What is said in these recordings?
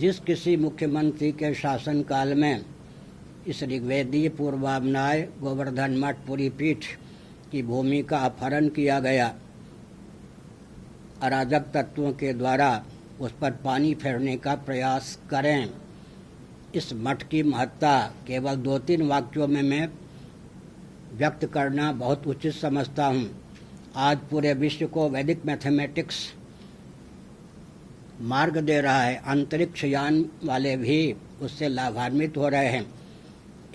जिस किसी मुख्यमंत्री के शासनकाल में इस ऋग्वेदीय पूर्वामनाय गोवर्धन मठ पुरी पीठ की भूमि का अपहरण किया गया अराजक तत्वों के द्वारा, उस पर पानी फेरने का प्रयास करें। इस मठ की महत्ता केवल 2-3 वाक्यों में मैं व्यक्त करना बहुत उचित समझता हूँ। आज पूरे विश्व को वैदिक मैथमेटिक्स मार्ग दे रहा है, अंतरिक्ष यान वाले भी उससे लाभान्वित हो रहे हैं।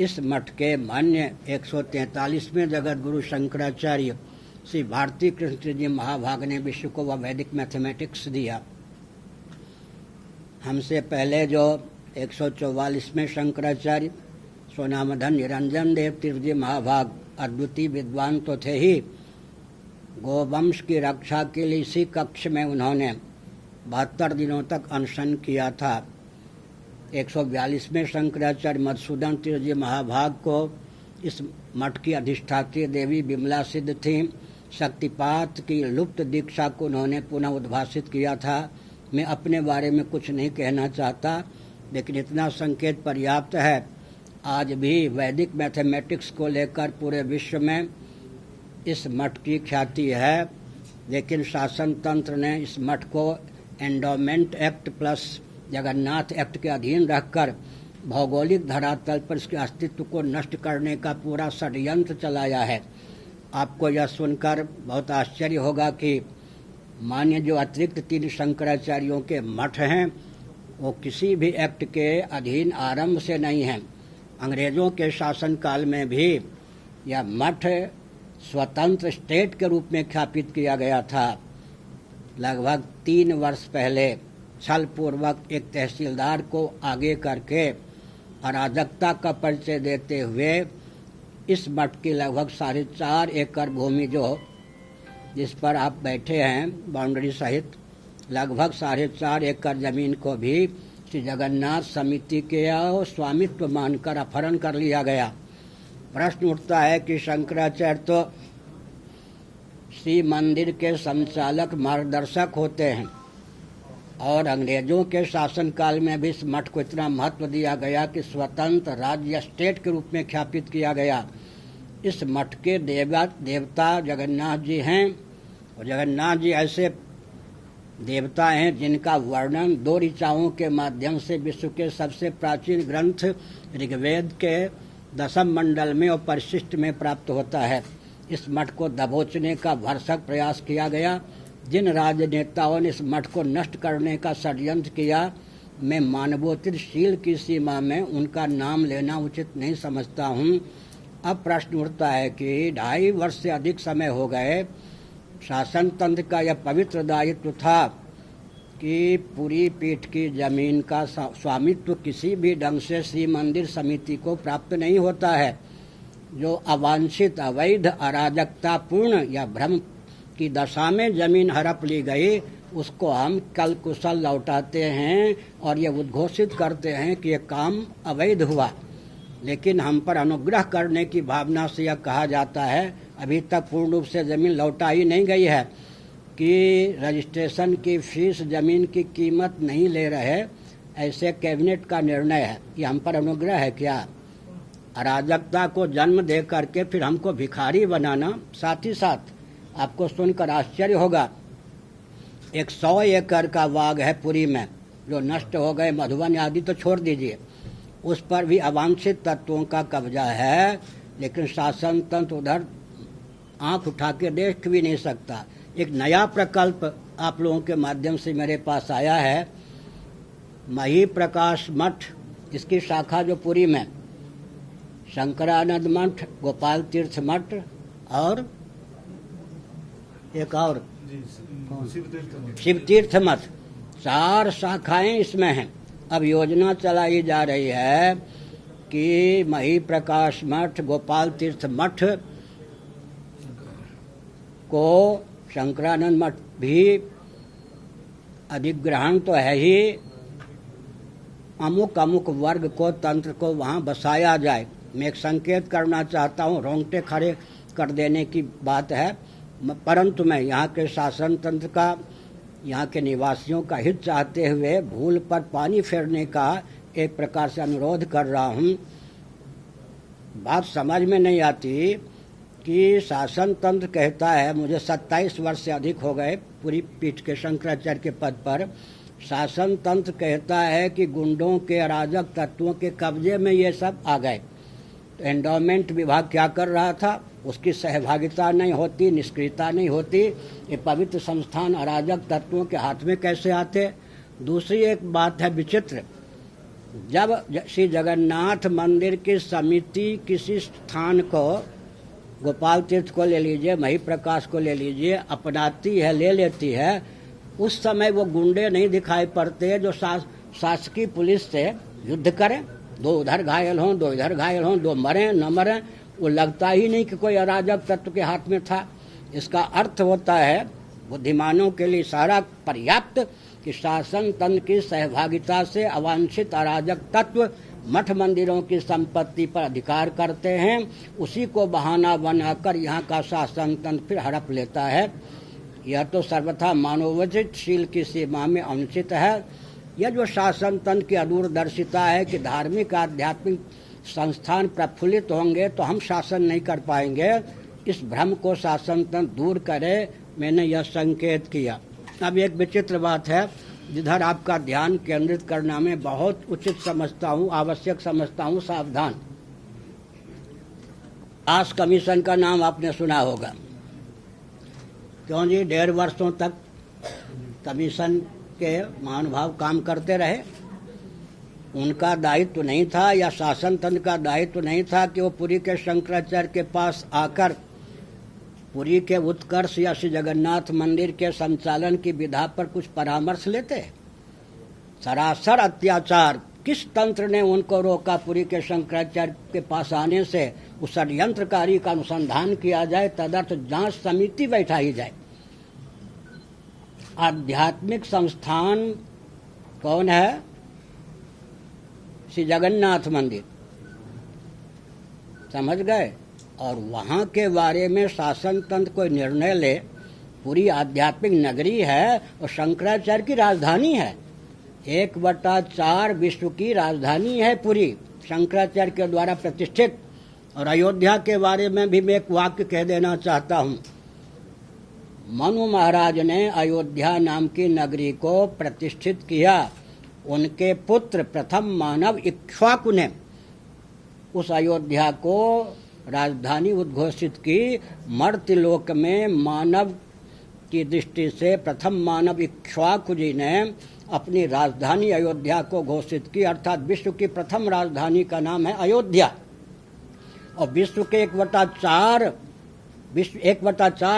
इस मठ के मान्य 143वें जगत गुरु शंकराचार्य श्री भारती कृष्ण जी महाभाग ने विश्व को वह वैदिक मैथमेटिक्स दिया। हमसे पहले जो 144वें शंकराचार्य सोनामधन निरंजन देव तीर्थ जी महाभाग अद्वितीय विद्वान तो थे ही, गोवंश की रक्षा के लिए इसी कक्ष में उन्होंने 72 दिनों तक अनशन किया था। 142वें शंकराचार्य मधुसूदन तीर्थ जी महाभाग को इस मठ की अधिष्ठात्री देवी विमला सिद्ध थी। शक्तिपात की लुप्त दीक्षा को उन्होंने पुनः उद्भासित किया था। मैं अपने बारे में कुछ नहीं कहना चाहता, लेकिन इतना संकेत पर्याप्त है। आज भी वैदिक मैथमेटिक्स को लेकर पूरे विश्व में इस मठ की ख्याति है, लेकिन शासन तंत्र ने इस मठ को endowment act plus Jagannath act के अधीन रखकर भौगोलिक धरातल पर इसके अस्तित्व को नष्ट करने का पूरा षड्यंत्र चलाया है। आपको यह सुनकर बहुत आश्चर्य होगा कि मान्य जो अतिरिक्त 3 शंकराचार्यों के मठ हैं वो किसी भी एक्ट के अधीन आरंभ से नहीं हैं। अंग्रेजों के शासनकाल में भी यह मठ स्वतंत्र स्टेट के रूप में ख्यापित किया गया था। लगभग 3 वर्ष पहले छलपूर्वक एक तहसीलदार को आगे करके अराजकता का परिचय देते हुए इस मठ की लगभग 4.5 एकड़ भूमि जिस पर आप बैठे हैं बाउंड्री सहित लगभग 4.5 एकड़ जमीन को भी श्री जगन्नाथ समिति के स्वामित्व मानकर अपहरण कर लिया गया। प्रश्न उठता है कि शंकराचार्य तो श्री मंदिर के संचालक मार्गदर्शक होते हैं और अंग्रेजों के शासनकाल में भी इस मठ को इतना महत्व दिया गया कि स्वतंत्र राज्य स्टेट के रूप में ख्यापित किया गया। इस मठ के देवता जगन्नाथ जी हैं और जगन्नाथ जी ऐसे देवता हैं जिनका वर्णन 2 ऋचाओं के माध्यम से विश्व के सबसे प्राचीन ग्रंथ ऋग्वेद के 10वें मंडल में और परिशिष्ट में प्राप्त होता है। इस मठ को दबोचने का भरसक प्रयास किया गया। जिन राजनेताओं ने इस मठ को नष्ट करने का षड्यंत्र किया, मैं मानवोचित शील की सीमा में उनका नाम लेना उचित नहीं समझता हूँ। अब प्रश्न उठता है कि 2.5 वर्ष से अधिक समय हो गए, शासन तंत्र का यह पवित्र दायित्व था कि पूरी पीठ की जमीन का स्वामित्व किसी भी ढंग से श्री मंदिर समिति को प्राप्त नहीं होता है। जो अवांछित, अवैध, अराजकतापूर्ण या भ्रम की दशा में जमीन हड़प ली गई, उसको हम कल कुशल लौटाते हैं और ये उद्घोषित करते हैं कि ये काम अवैध हुआ। लेकिन हम पर अनुग्रह करने की भावना से यह कहा जाता है, अभी तक पूर्ण रूप से जमीन लौटाई नहीं गई है, कि रजिस्ट्रेशन की फीस जमीन की कीमत नहीं ले रहे, ऐसे कैबिनेट का निर्णय है। ये हम पर अनुग्रह है क्या? अराजकता को जन्म दे करके फिर हमको भिखारी बनाना। साथ ही साथ आपको सुनकर आश्चर्य होगा, 100 एकड़ का बाग है पुरी में जो नष्ट हो गए, मधुबन आदि तो छोड़ दीजिए, उस पर भी अवांछित तत्वों का कब्जा है। लेकिन शासन तंत्र उधर आंख उठा के देख भी नहीं सकता। एक नया प्रकल्प आप लोगों के माध्यम से मेरे पास आया है, मही प्रकाश मठ, इसकी शाखा जो पुरी में शंकरानंद मठ, गोपाल तीर्थ मठ और एक और शिव तीर्थ मठ, 4 शाखाएं इसमें हैं। अब योजना चलाई जा रही है कि मही प्रकाश मठ, गोपाल तीर्थ मठ को शंकरानंद मठ भी अधिग्रहण तो है ही, अमुक अमुक वर्ग को, तंत्र को वहाँ बसाया जाए। मैं एक संकेत करना चाहता हूँ, रोंगटे खड़े कर देने की बात है, परंतु मैं यहाँ के शासन तंत्र का यहाँ के निवासियों का हित चाहते हुए भूल पर पानी फेरने का एक प्रकार से अनुरोध कर रहा हूँ। बात समझ में नहीं आती कि शासन तंत्र कहता है, मुझे 27 वर्ष से अधिक हो गए पूरी पीठ के शंकराचार्य के पद पर, शासन तंत्र कहता है कि गुंडों के अराजक तत्वों के कब्जे में ये सब आ गए। तो एंडोमेंट विभाग क्या कर रहा था? उसकी सहभागिता नहीं होती, निष्क्रियता नहीं होती, ये पवित्र संस्थान अराजक तत्वों के हाथ में कैसे आते? दूसरी एक बात है विचित्र, जब श्री जगन्नाथ मंदिर की समिति किसी स्थान को, गोपाल तीर्थ को ले लीजिए, मही प्रकाश को ले लीजिए, अपनाती है, ले लेती है, उस समय वो गुंडे नहीं दिखाई पड़ते जो शासकीय पुलिस से युद्ध करें, दो उधर घायल हों, दो इधर घायल हों, दो मरें न मरें, वो लगता ही नहीं कि कोई अराजक तत्व के हाथ में था। इसका अर्थ होता है बुद्धिमानों के लिए इशारा पर्याप्त कि शासन तंत्र की सहभागिता से अवांछित अराजक तत्व मठ मंदिरों की संपत्ति पर अधिकार करते हैं, उसी को बहाना बनाकर यहाँ का शासन तंत्र फिर हड़प लेता है। यह तो सर्वथा मानवोचित शील की सीमा में अनुचित है। यह जो शासन तंत्र की अदूरदर्शिता है कि धार्मिक आध्यात्मिक संस्थान प्रफुल्लित होंगे तो हम शासन नहीं कर पाएंगे, इस भ्रम को शासन तंत्र दूर करे, मैंने यह संकेत किया। अब एक विचित्र बात है जिधर आपका ध्यान केंद्रित करना मैं बहुत उचित समझता हूँ, आवश्यक समझता हूँ, सावधान। दास कमीशन का नाम आपने सुना होगा, क्यों जी? 1.5 वर्षों तक कमीशन के महानुभाव काम करते रहे। उनका दायित्व नहीं था या शासन तंत्र का दायित्व नहीं था कि वो पुरी के शंकराचार्य के पास आकर पुरी के उत्कर्ष या श्री जगन्नाथ मंदिर के संचालन की विधा पर कुछ परामर्श लेते? सरासर अत्याचार। किस तंत्र ने उनको रोका पुरी के शंकराचार्य के पास आने से? उस षड्यंत्रकारी का अनुसंधान किया जाए, तदर्थ जांच समिति बैठाई जाए। आध्यात्मिक संस्थान कौन है? श्री जगन्नाथ मंदिर, समझ गए? और वहाँ के बारे में शासन तंत्र कोई निर्णय ले, पूरी आध्यात्मिक नगरी है और शंकराचार्य की राजधानी है, 1/4 विश्व की राजधानी है पूरी, शंकराचार्य के द्वारा प्रतिष्ठित। और अयोध्या के बारे में भी मैं एक वाक्य कह देना चाहता हूँ। मनु महाराज ने अयोध्या नाम की नगरी को प्रतिष्ठित किया। उनके पुत्र प्रथम मानव इक्ष्वाकु ने उस अयोध्या को राजधानी उद्घोषित की। मर्त्यलोक में मानव की दृष्टि से प्रथम मानव इक्ष्वाकु जी ने अपनी राजधानी अयोध्या को घोषित की, अर्थात विश्व की प्रथम राजधानी का नाम है अयोध्या। और विश्व के 1/4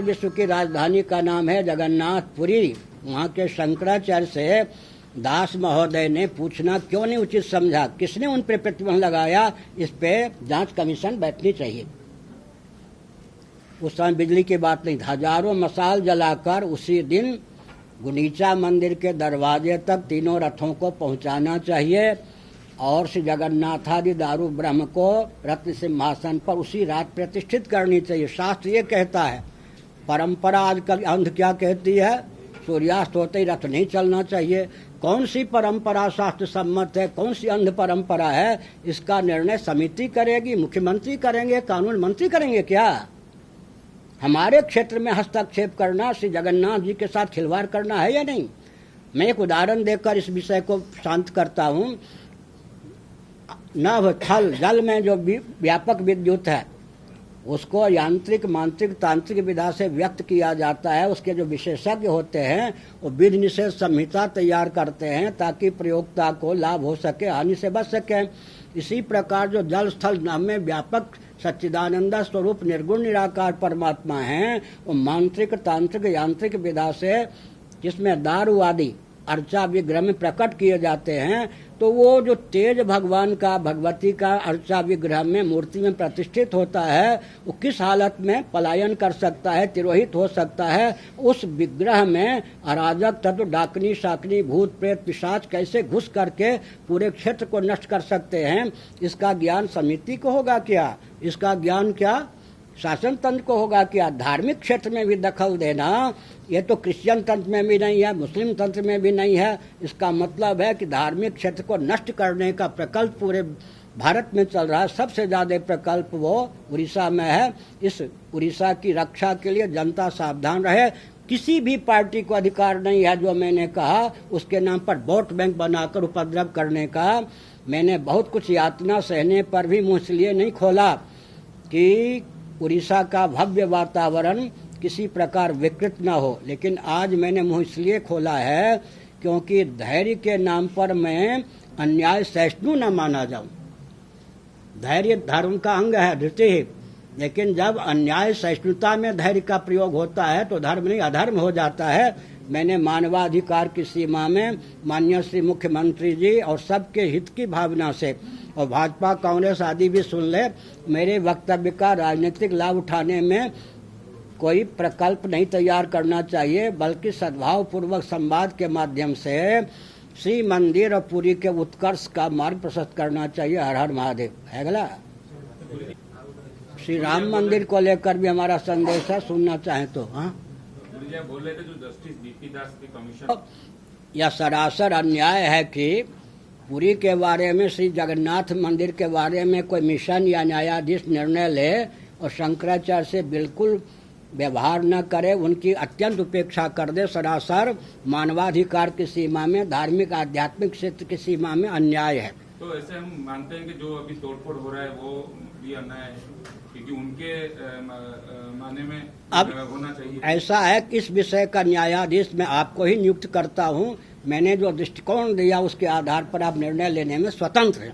विश्व की राजधानी का नाम है जगन्नाथपुरी। वहाँ के शंकराचार्य से दास महोदय ने पूछना क्यों नहीं उचित समझा, किसने उन पर प्रतिबंध लगाया? इस पे जांच कमीशन बैठनी चाहिए। उस समय बिजली की बात नहीं, हजारों मसाल जलाकर उसी दिन गुंडीचा मंदिर के दरवाजे तक तीनों रथों को पहुंचाना चाहिए और श्री जगन्नाथादि दारू ब्रह्म को रत्न सिंहासन पर उसी रात प्रतिष्ठित करनी चाहिए। शास्त्र ये कहता है। परंपरा आजकल अंध क्या कहती है? सूर्यास्त होते ही रथ नहीं चलना चाहिए। कौन सी परंपरा शास्त्र सम्मत है, कौन सी अंध परंपरा है, इसका निर्णय समिति करेगी, मुख्यमंत्री करेंगे, कानून मंत्री करेंगे क्या? हमारे क्षेत्र में हस्तक्षेप करना, श्री जगन्नाथ जी के साथ खिलवाड़ करना है या नहीं? मैं एक उदाहरण देकर इस विषय को शांत करता हूँ। नभ थल जल में जो व्यापक विद्युत है उसको यांत्रिक, मांत्रिक, तांत्रिक विधा से व्यक्त किया जाता है। उसके जो विशेषज्ञ होते हैं वो विधि निषेध संहिता तैयार करते हैं ताकि प्रयोक्ता को लाभ हो सके, हानि से बच सके। इसी प्रकार जो जल स्थल में व्यापक सच्चिदानंद स्वरूप निर्गुण निराकार परमात्मा हैं, वो मांत्रिक, तांत्रिक, यांत्रिक विधा से जिसमें दारू आदि अर्चा विग्रह में प्रकट किए जाते हैं, तो वो जो तेज भगवान का, भगवती का अर्चा विग्रह में, मूर्ति में प्रतिष्ठित होता है, वो किस हालत में पलायन कर सकता है, तिरोहित हो सकता है? उस विग्रह में अराजक तत्व, डाकनी, शाकनी, भूत प्रेत, पिशाच कैसे घुस करके पूरे क्षेत्र को नष्ट कर सकते हैं, इसका ज्ञान समिति को होगा क्या? इसका ज्ञान क्या शासन तंत्र को होगा कि धार्मिक क्षेत्र में भी दखल देना, ये तो क्रिश्चियन तंत्र में भी नहीं है, मुस्लिम तंत्र में भी नहीं है। इसका मतलब है कि धार्मिक क्षेत्र को नष्ट करने का प्रकल्प पूरे भारत में चल रहा है। सबसे ज़्यादा प्रकल्प वो उड़ीसा में है। इस उड़ीसा की रक्षा के लिए जनता सावधान रहे। किसी भी पार्टी को अधिकार नहीं है, जो मैंने कहा, उसके नाम पर वोट बैंक बनाकर उपद्रव करने का। मैंने बहुत कुछ यातना सहने पर भी मुँह इसलिए नहीं खोला कि उड़ीसा का भव्य वातावरण किसी प्रकार विकृत न हो, लेकिन आज मैंने मुँह इसलिए खोला है क्योंकि धैर्य के नाम पर मैं अन्याय सहिष्णु न माना जाऊं। धैर्य धर्म का अंग है, धृति, लेकिन जब अन्याय सहिष्णुता में धैर्य का प्रयोग होता है तो धर्म नहीं अधर्म हो जाता है। मैंने मानवाधिकार की सीमा में माननीय श्री मुख्यमंत्री जी और सबके हित की भावना से, और भाजपा कांग्रेस आदि भी सुन ले, मेरे वक्तव्य का राजनीतिक लाभ उठाने में कोई प्रकल्प नहीं तैयार करना चाहिए, बल्कि सद्भाव पूर्वक संवाद के माध्यम से श्री मंदिर और पुरी के उत्कर्ष का मार्ग प्रशस्त करना चाहिए। हर हर महादेव। है गला। श्री राम मंदिर को लेकर भी हमारा संदेश है, सुनना चाहें तो। हाँ, बोल रहे थे जो जस्टिस बीपी दास के कमीशन, यह सरासर अन्याय है कि पुरी के बारे में, श्री जगन्नाथ मंदिर के बारे में कोई मिशन या न्यायाधीश निर्णय ले और शंकराचार्य से बिल्कुल व्यवहार न करे, उनकी अत्यंत उपेक्षा कर दे। सरासर मानवाधिकार की सीमा में, धार्मिक आध्यात्मिक क्षेत्र की सीमा में अन्याय है। तो ऐसे हम मानते हैं कि जो अभी तोड़फोड़ हो रहा है वो भी अन्याय है, क्योंकि उनके माने में अब होना चाहिए। ऐसा है कि इस विषय का न्यायाधीश मैं आपको ही नियुक्त करता हूं। मैंने जो दृष्टिकोण दिया उसके आधार पर आप निर्णय लेने में स्वतंत्र हैं।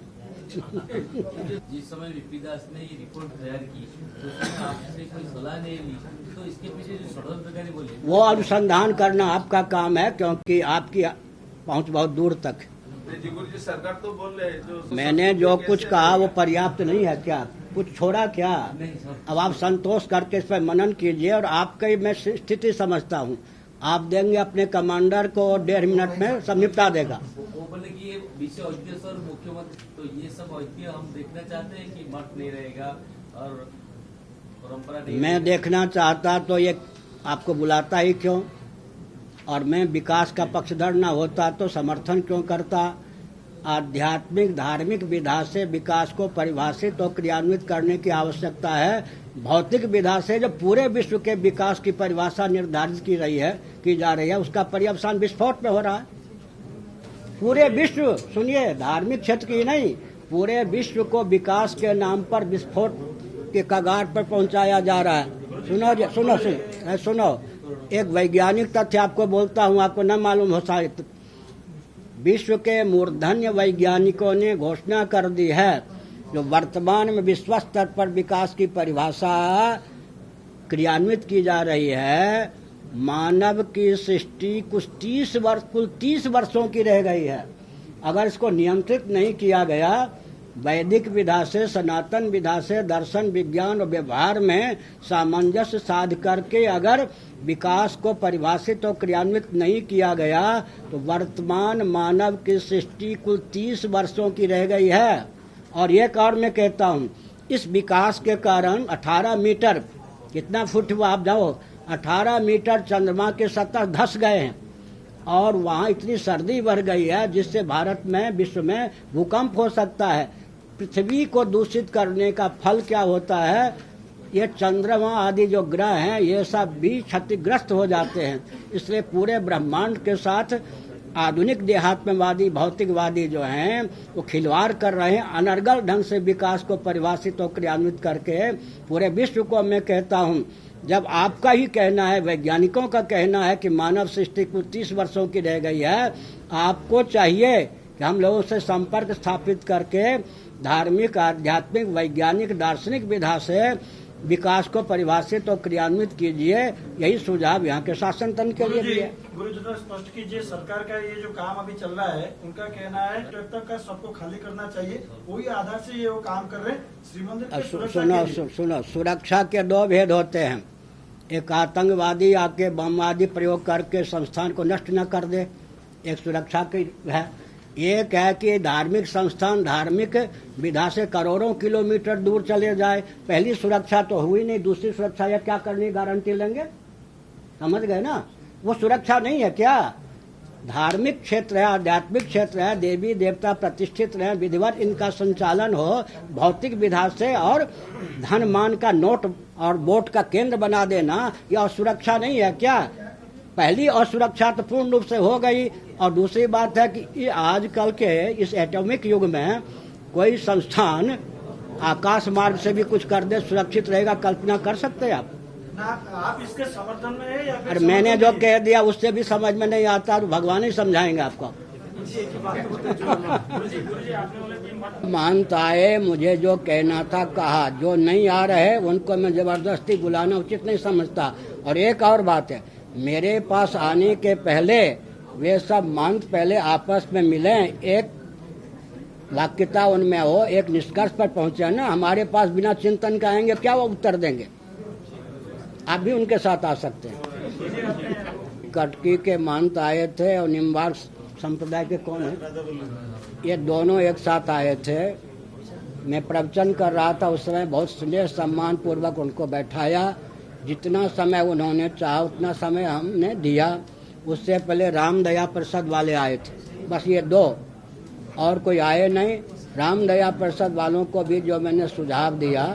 जिस समय बीपी दास ने ये रिपोर्ट तैयार की तो उसमें आपसे कोई सलाह नहीं ली, तो इसके पीछे जो षड्यंत्रकारी बोले वो अनुसंधान करना आपका काम है, क्योंकि आपकी पहुंच बहुत दूर तक है। सरकार तो बोल रहे मैंने जो कुछ कहा वो पर्याप्त नहीं है क्या? कुछ छोड़ा क्या? नहीं सर। अब आप संतोष करके इस पर मनन कीजिए, और आपकी मैं स्थिति समझता हूँ। आप देंगे अपने कमांडर को, 1.5 मिनट में सब निपटा देगा। वो बोले कि ये विषय अयोध्या सर मुख्यमंत्री, तो ये सब अयोध्या हम देखना चाहते हैं कि मठ नहीं रहेगा और परंपरा नहीं। मैं देखना चाहता तो ये आपको बुलाता ही क्यों? और मैं विकास का पक्षधर न होता तो समर्थन क्यों करता? आध्यात्मिक धार्मिक विधा से विकास को परिभाषित और क्रियान्वित करने की आवश्यकता है। भौतिक विधा से जो पूरे विश्व के विकास की परिभाषा निर्धारित की जा रही है, उसका पर्यवसान विस्फोट में हो रहा है। पूरे विश्व, सुनिए, धार्मिक क्षेत्र की नहीं, पूरे विश्व को विकास के नाम पर विस्फोट के कगार पर पहुंचाया जा रहा है। सुनो, एक वैज्ञानिक तथ्य आपको बोलता हूं, आपको न मालूम हो शायद। विश्व के मूर्धन्य वैज्ञानिकों ने घोषणा कर दी है, जो वर्तमान में विश्व स्तर पर विकास की परिभाषा क्रियान्वित की जा रही है, मानव की सृष्टि कुल 30 वर्षों की रह गई है। अगर इसको नियंत्रित नहीं किया गया, वैदिक विधा से, सनातन विधा से, दर्शन, विज्ञान और व्यवहार में सामंजस्य साध करके अगर विकास को परिभाषित और क्रियान्वित नहीं किया गया, तो वर्तमान मानव की सृष्टि कुल 30 वर्षों की रह गई है। और एक और मैं कहता हूँ, इस विकास के कारण 18 मीटर, कितना फुट हुआ आप जाओ, 18 मीटर चंद्रमा के सतह धंस गए हैं, और वहाँ इतनी सर्दी बढ़ गई है जिससे भारत में, विश्व में भूकंप हो सकता है। पृथ्वी को दूषित करने का फल क्या होता है? ये चंद्रमा आदि जो ग्रह हैं, ये सब भी क्षतिग्रस्त हो जाते हैं। इसलिए पूरे ब्रह्मांड के साथ आधुनिक देहात्मवादी, भौतिकवादी जो हैं, वो खिलवाड़ कर रहे हैं। अनर्गल ढंग से विकास को परिभाषित और क्रियान्वित करके पूरे विश्व को मैं कहता हूँ, जब आपका ही कहना है, वैज्ञानिकों का कहना है कि मानव सृष्टि कुल 30 वर्षों की रह गई है, आपको चाहिए कि हम लोगों से संपर्क स्थापित करके धार्मिक, आध्यात्मिक, वैज्ञानिक, दार्शनिक विधा से विकास को परिभाषित और क्रियान्वित कीजिए। यही सुझाव यहाँ के शासन तंत्र के लिए भी है। गुरु जी, स्पष्ट कीजिए, सरकार का ये जो काम अभी चल रहा है, उनका कहना है ट्रैक्टर का सबको खाली करना चाहिए, वही आधार से ये वो काम कर रहे हैं श्रीमंदिर की सुरक्षा के लिए। सुनो, सुरक्षा के 2 भेद होते हैं। एक आतंकवादी आके बम आदि प्रयोग करके संस्थान को नष्ट न कर दे, एक सुरक्षा की है। एक है कि धार्मिक संस्थान धार्मिक विधा से करोड़ों किलोमीटर दूर चले जाए, पहली सुरक्षा तो हुई नहीं, दूसरी सुरक्षा या क्या करनी गारंटी लेंगे? समझ गए ना? वो सुरक्षा नहीं है क्या? धार्मिक क्षेत्र है, आध्यात्मिक क्षेत्र है, देवी देवता प्रतिष्ठित रहे, विधिवत इनका संचालन हो, भौतिक विधा से और धन मान का नोट और वोट का केंद्र बना देना, यह सुरक्षा नहीं है क्या? पहली असुरक्षा तो पूर्ण रूप से हो गई। और दूसरी बात है कि ये आजकल के इस एटॉमिक युग में कोई संस्थान आकाश मार्ग से भी कुछ कर दे, सुरक्षित रहेगा, कल्पना कर सकते हैं आप? आप इसके समर्थन में है या फिर अरे मैंने जो कह दिया उससे भी समझ में नहीं आता तो भगवान ही समझाएंगे आपको। मानताए मुझे जो कहना था कहा, जो नहीं आ रहे उनको मैं जबरदस्ती बुलाना उचित नहीं समझता। और एक और बात है, मेरे पास आने के पहले वे सब मंत्र पहले आपस में मिले, एक वाक्यता उनमें हो, एक निष्कर्ष पर पहुंचे ना। हमारे पास बिना चिंतन के आएंगे, क्या वो उत्तर देंगे? आप भी उनके साथ आ सकते हैं। कटकी के महंत आए थे और निम्बार्क संप्रदाय के कौन है, ये दोनों एक साथ आए थे। मैं प्रवचन कर रहा था उस समय, बहुत स्नेह सम्मान पूर्वक उनको बैठाया, जितना समय उन्होंने चाहा उतना समय हमने दिया। उससे पहले राम दया प्रसाद वाले आए थे, बस ये दो, और कोई आए नहीं। राम दया प्रसाद वालों को भी जो मैंने सुझाव दिया,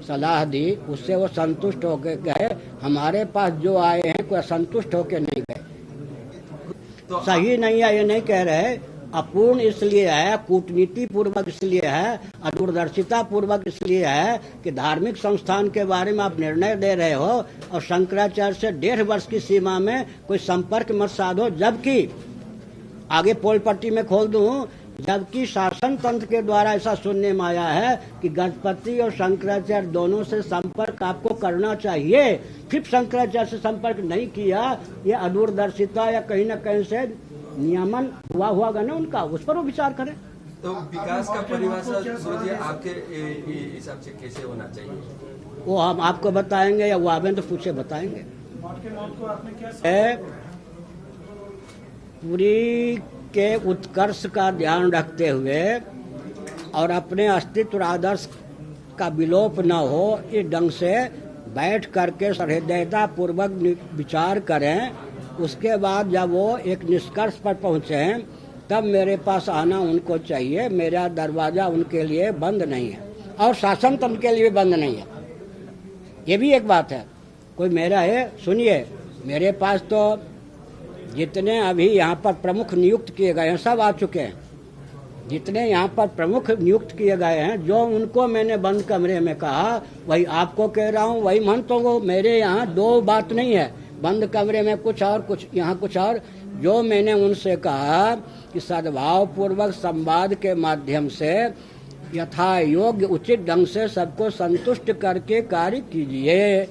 सलाह दी, उससे वो संतुष्ट होकर गए। हमारे पास जो आए हैं कोई संतुष्ट होकर नहीं गए। तो सही नहीं है ये नहीं कह रहे, अपूर्ण इसलिए है, कूटनीति पूर्वक इसलिए है, अदूरदर्शिता पूर्वक इसलिए है कि धार्मिक संस्थान के बारे में आप निर्णय दे रहे हो और शंकराचार्य से 1.5 वर्ष की सीमा में कोई संपर्क मत साधो। जबकि आगे पोल पट्टी में खोल दूं, जबकि शासन तंत्र के द्वारा ऐसा सुनने में आया है कि गणपति और शंकराचार्य दोनों से संपर्क आपको करना चाहिए, फिर शंकराचार्य से संपर्क नहीं किया, ये अदूरदर्शिता या कहीं न कहीं से नियमन हुआ होगा ना उनका, उस पर वो विचार करें। तो विकास का परिभाषा सोचिए आपके हिसाब से कैसे होना चाहिए? वो हम आपको बताएंगे या वो आवें तो पूछे बताएंगे। पूरी के उत्कर्ष का ध्यान रखते हुए और अपने अस्तित्व और आदर्श का विलोप न हो, इस ढंग से बैठ करके सहृदयता पूर्वक विचार करें। उसके बाद जब वो एक निष्कर्ष पर पहुंचे तब मेरे पास आना उनको चाहिए। मेरा दरवाजा उनके लिए बंद नहीं है और शासन तंत्र के लिए बंद नहीं है। ये भी एक बात है। कोई मेरा है, सुनिए, मेरे पास तो जितने अभी यहाँ पर प्रमुख नियुक्त किए गए हैं सब आ चुके हैं। जितने यहाँ पर प्रमुख नियुक्त किए गए हैं, जो उनको मैंने बंद कमरे में कहा वही आपको कह रहा हूँ, वही महंतों को। मेरे यहाँ दो बात नहीं है, बंद कमरे में कुछ और, कुछ यहाँ कुछ और। जो मैंने उनसे कहा कि सद्भाव पूर्वक संवाद के माध्यम से यथा योग्य उचित ढंग से सबको संतुष्ट करके कार्य कीजिए।